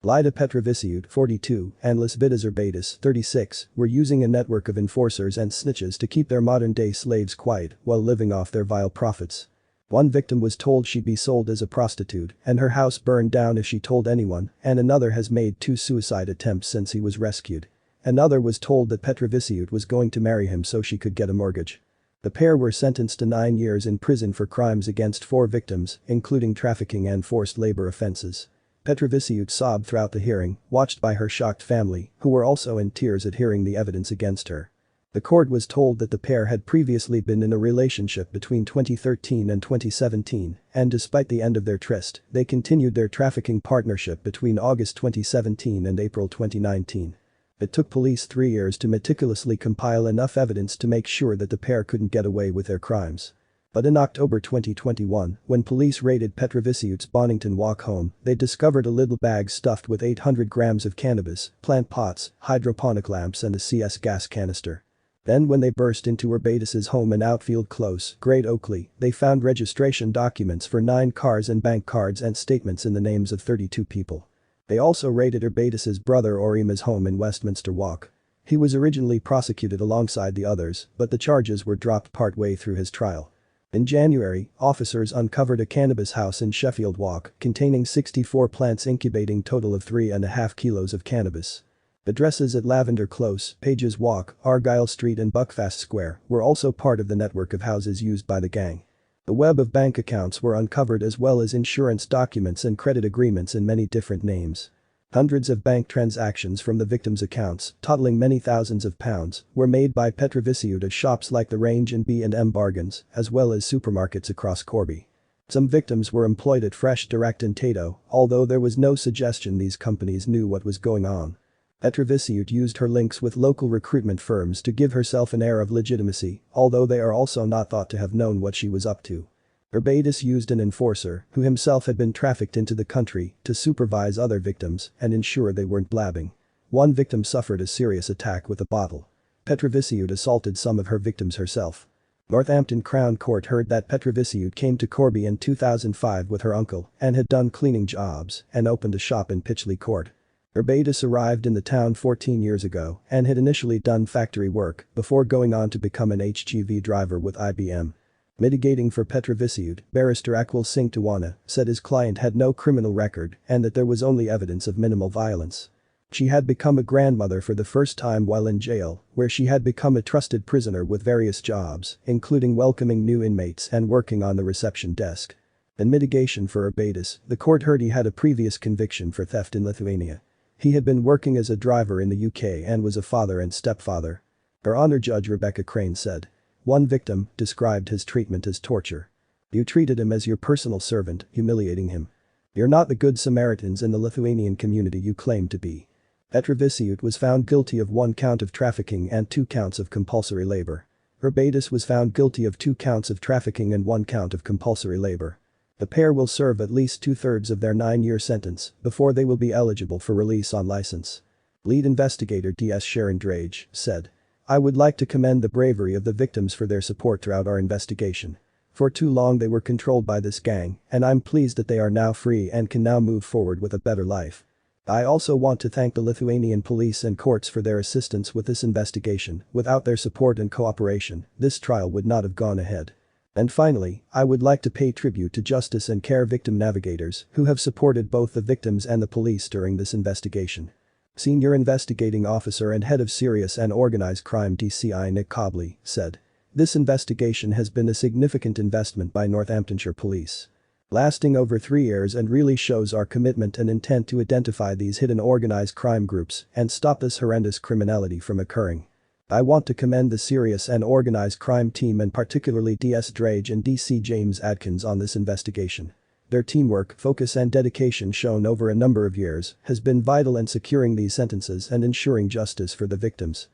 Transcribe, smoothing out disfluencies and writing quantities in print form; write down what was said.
Lyda Petraviciute, 42, and Laisvydas Urbaitis, 36, were using a network of enforcers and snitches to keep their modern-day slaves quiet while living off their vile profits. One victim was told she'd be sold as a prostitute and her house burned down if she told anyone, and another has made 2 suicide attempts since he was rescued. Another was told that Petraviciute was going to marry him so she could get a mortgage. The pair were sentenced to 9 years in prison for crimes against 4 victims, including trafficking and forced labor offenses. Petraviciute sobbed throughout the hearing, watched by her shocked family, who were also in tears at hearing the evidence against her. The court was told that the pair had previously been in a relationship between 2013 and 2017, and despite the end of their tryst, they continued their trafficking partnership between August 2017 and April 2019. It took police 3 years to meticulously compile enough evidence to make sure that the pair couldn't get away with their crimes. But in October 2021, when police raided Petraviciute's Bonington walk home, they discovered a little bag stuffed with 800 grams of cannabis, plant pots, hydroponic lamps and a CS gas canister. Then when they burst into Urbaitis' home in Outfield Close, Great Oakley, they found registration documents for 9 cars and bank cards and statements in the names of 32 people. They also raided Urbaitis' brother Orima's home in Westminster Walk. He was originally prosecuted alongside the others, but the charges were dropped partway through his trial. In January, officers uncovered a cannabis house in Sheffield Walk containing 64 plants incubating total of 3.5 kilos of cannabis. Addresses at Lavender Close, Pages Walk, Argyle Street and Buckfast Square were also part of the network of houses used by the gang. A web of bank accounts were uncovered as well as insurance documents and credit agreements in many different names. Hundreds of bank transactions from the victims' accounts, totaling many thousands of pounds, were made by Petraviciute at shops like the Range and B&M Bargains, as well as supermarkets across Corby. Some victims were employed at Fresh Direct and Tato, although there was no suggestion these companies knew what was going on. Petraviciute used her links with local recruitment firms to give herself an air of legitimacy, although they are also not thought to have known what she was up to. Urbaitis used an enforcer, who himself had been trafficked into the country, to supervise other victims and ensure they weren't blabbing. One victim suffered a serious attack with a bottle. Petraviciute assaulted some of her victims herself. Northampton Crown Court heard that Petraviciute came to Corby in 2005 with her uncle and had done cleaning jobs and opened a shop in Pitchley Court. Urbaitis arrived in the town 14 years ago and had initially done factory work before going on to become an HGV driver with IBM. Mitigating for Petraviciute, barrister Akwil Singh Tawana said his client had no criminal record and that there was only evidence of minimal violence. She had become a grandmother for the first time while in jail, where she had become a trusted prisoner with various jobs, including welcoming new inmates and working on the reception desk. In mitigation for Urbaitis, the court heard he had a previous conviction for theft in Lithuania. He had been working as a driver in the UK and was a father and stepfather. Her Honour Judge Rebecca Crane said. One victim described his treatment as torture. You treated him as your personal servant, humiliating him. You're not the good Samaritans in the Lithuanian community you claim to be. Petraviciute was found guilty of 1 count of trafficking and 2 counts of compulsory labor. Urbaitis was found guilty of 2 counts of trafficking and 1 count of compulsory labor. The pair will serve at least 2/3 of their 9-year sentence before they will be eligible for release on license. Lead investigator DS Sharon Drage said. I would like to commend the bravery of the victims for their support throughout our investigation. For too long they were controlled by this gang, and I'm pleased that they are now free and can now move forward with a better life. I also want to thank the Lithuanian police and courts for their assistance with this investigation. Without their support and cooperation, this trial would not have gone ahead. And finally, I would like to pay tribute to Justice and Care victim navigators who have supported both the victims and the police during this investigation. Senior Investigating Officer and Head of Serious and Organized Crime DCI Nick Cobley said. This investigation has been a significant investment by Northamptonshire Police. Lasting over 3 years and really shows our commitment and intent to identify these hidden organized crime groups and stop this horrendous criminality from occurring. I want to commend the Serious and Organized Crime team and particularly DS Drage and DC James Adkins on this investigation. Their teamwork, focus and dedication shown over a number of years has been vital in securing these sentences and ensuring justice for the victims.